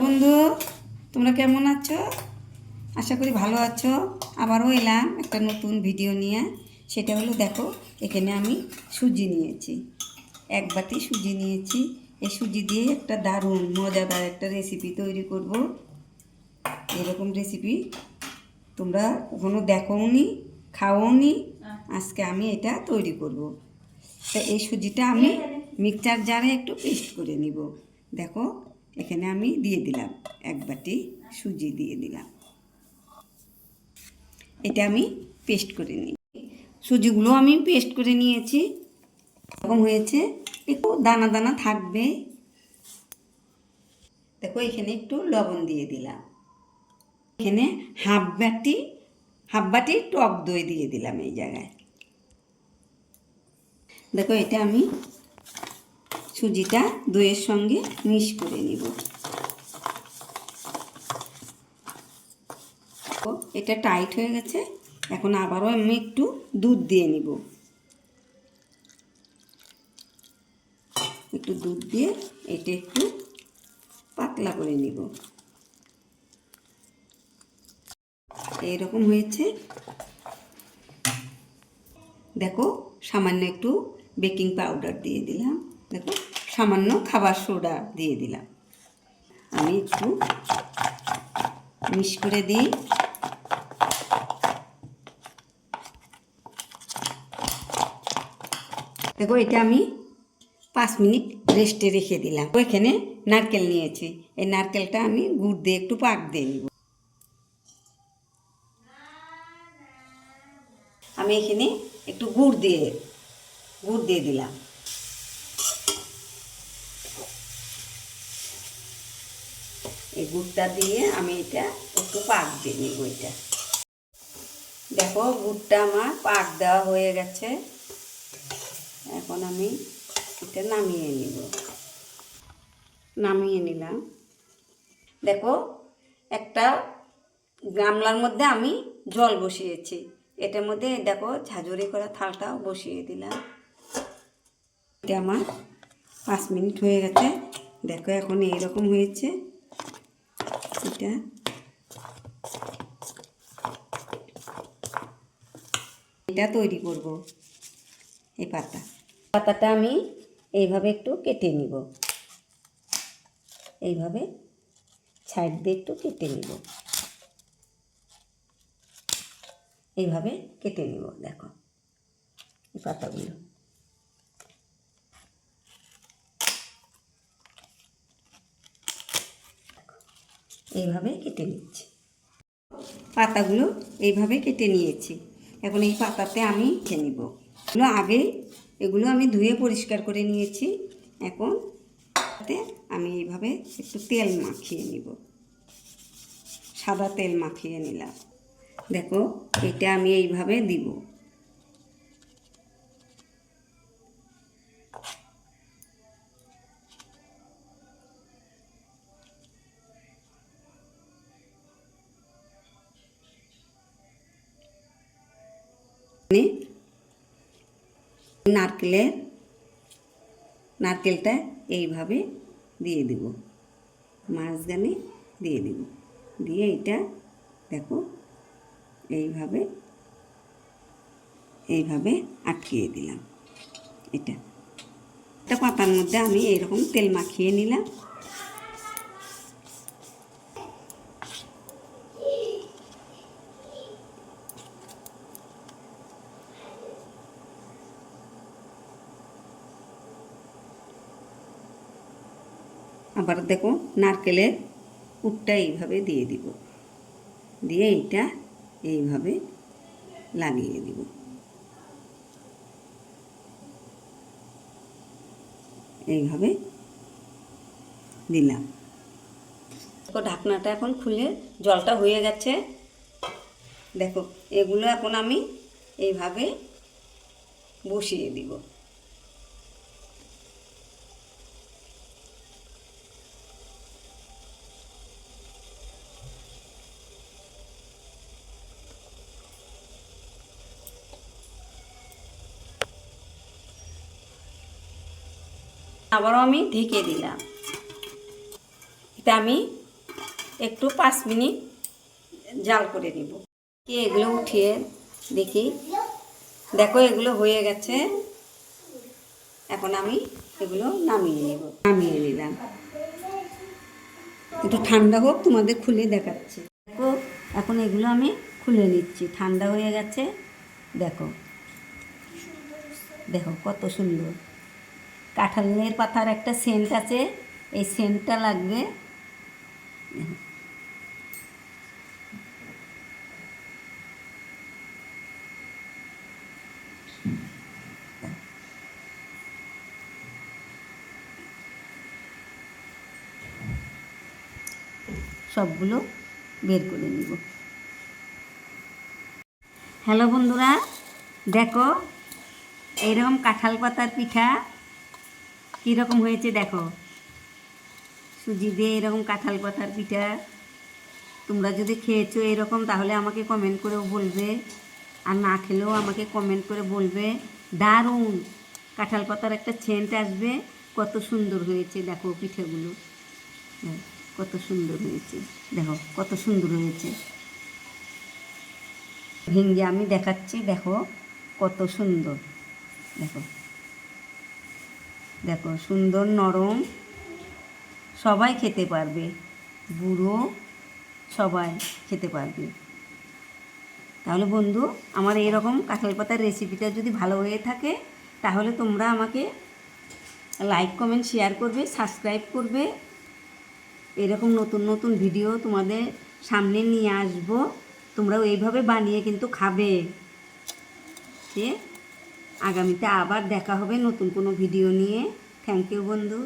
বন্ধু, তোমরা কেমন আছো? আশা করি ভালো আছো। আবারও এলাম একটা নতুন ভিডিও নিয়ে। সেটা হলো, দেখো এখানে আমি সুজি নিয়েছি, এক বাটি সুজি নিয়েছি। এই সুজি দিয়ে একটা দারুণ মজাদার একটা রেসিপি তৈরি করব। এরকম রেসিপি তোমরা কখনো দেখোনি, খাওনি। আজকে আমি এটা তৈরি করব। তো এই সুজিটা আমি মিক্সচার জারে একটু পেস্ট করে নিব। দেখো এখানে আমি দিয়ে দিলাম এক বাটি সুজি দিয়ে দিলাম। এটা আমি পেস্ট করে নিই। সুজিগুলো আমি পেস্ট করে নিয়েছি। এরকম হয়েছে, একটু দানা দানা থাকবে। দেখো এখানে একটু লবণ দিয়ে দিলাম। এখানে হাফ বাটি টক দই দিয়ে দিলাম এই জায়গায়। দেখো এটা আমি সুজিটা দইয়ের সঙ্গে মিক্স করে নিব। এটা টাইট হয়ে গেছে। এখন আবারও আমি একটু দুধ দিয়ে নিব। একটু দুধ দিয়ে এটা একটু পাতলা করে নিব। এইরকম হয়েছে। দেখো সামান্য একটু বেকিং পাউডার দিয়ে দিলাম। দেখো সামান্য খাবার সোডা দিয়ে দিলাম। আমি একটু মিক্স করে দিই। দেখো এটা আমি 5 মিনিট রেস্টে রেখে দিলাম। এখানে নারকেল নিয়েছি। এই নারকেলটা আমি গুড় দিয়ে একটু পাক দিয়ে নিব। আমি এখানে একটু গুড় দিয়ে দিলাম। এই গুড়টা দিয়ে আমি এটা একটু পাক দিয়ে নিব। এটা দেখো গুড়টা আমার পাক দেওয়া হয়ে গেছে। এখন আমি এটা নামিয়ে নিলাম। দেখো একটা গামলার মধ্যে আমি জল বসিয়েছি। এটার মধ্যে দেখো ঝাঁঝরি করা থালটাও বসিয়ে দিলাম। এটা আমার 5 মিনিট হয়ে গেছে। দেখো এখন এইরকম হয়েছে। এটা তৈরি করব। এই পাতাটা আমি এইভাবে একটু কেটে নিব। এইভাবে সাইড দিয়ে একটু কেটে নিব। এইভাবে কেটে নিব। দেখো এই পাতাগুলো এইভাবে কেটে নিচ্ছি। পাতাগুলো এইভাবে কেটে নিয়েছি। এখন এই পাতাতে আমি খেয়ে নিব। এগুলো আমি ধুয়ে পরিষ্কার করে নিয়েছি। এখন আমি এইভাবে একটু তেল মাখিয়ে নিব। সাদা তেল মাখিয়ে নিলাম। দেখো এটা আমি এইভাবে দিব। নারকেলটা এইভাবে দিয়ে দেব। মাঝখানে দিয়ে দেব। দিয়ে এটা দেখো এইভাবে আটকিয়ে দিলাম। এটা পাতার মধ্যে আমি এইরকম তেল মাখিয়ে নিলাম। আবার দেখো নারকেলের পুরটা এইভাবে দিয়ে দিব। দিয়ে এটা এইভাবে লাগিয়ে দিব। এইভাবে দিলাম। দেখো ঢাকনাটা এখন খুলে জলটা হয়ে গেছে। দেখো এগুলো এখন আমি এইভাবে বসিয়ে দিব। আবারও আমি ঢেকে দিলাম। এটা আমি একটু 5 মিনিট জাল করে নিব। কি এগুলো উঠিয়ে দেখি, দেখো এগুলো হয়ে গেছে। এখন আমি এগুলো নামিয়ে নেব। নামিয়ে নিলাম, একটু ঠান্ডা হোক, তোমাদের খুলে দেখাচ্ছি। দেখো এখন এগুলো আমি খুলে নিচ্ছি, ঠান্ডা হয়ে গেছে। দেখো দেখো কত সুন্দর। কাঁঠালের পাতার একটা সেন্ট আছে, এই সেন্টটা লাগবে। সবগুলো বের করে নিব। হ্যালো বন্ধুরা, দেখো এইরকম কাঁঠাল পাতার পিঠা কীরকম হয়েছে দেখো। সুজি দিয়ে এরকম কাঁঠাল পাতার পিঠা তোমরা যদি খেয়েছো এরকম, তাহলে আমাকে কমেন্ট করেও বলবে, আর না খেলেও আমাকে কমেন্ট করে বলবে। দারুণ কাঁঠাল পাতার একটা সেন্ট আসবে। কত সুন্দর হয়েছে দেখো পিঠেগুলো, কত সুন্দর হয়েছে, দেখো কত সুন্দর হয়েছে। ভেঙে আমি দেখাচ্ছি, দেখো কত সুন্দর। দেখো দেখো সুন্দর নরম, সবাই খেতে পারবে, বুড়ো সবাই খেতে পারবে। তাহলে বন্ধু, আমার এরকম কাঁঠাল পাতার রেসিপিটা যদি ভালো হয়ে থাকে, তাহলে তোমরা আমাকে লাইক কমেন্ট শেয়ার করবে, সাবস্ক্রাইব করবে। এরকম নতুন নতুন ভিডিও তোমাদের সামনে নিয়ে আসবো, তোমরাও এইভাবে বানিয়ে কিন্তু খাবে। যে আগামীতে আবার দেখা হবে নতুন কোনো ভিডিও নিয়ে। থ্যাংক ইউ বন্ধু।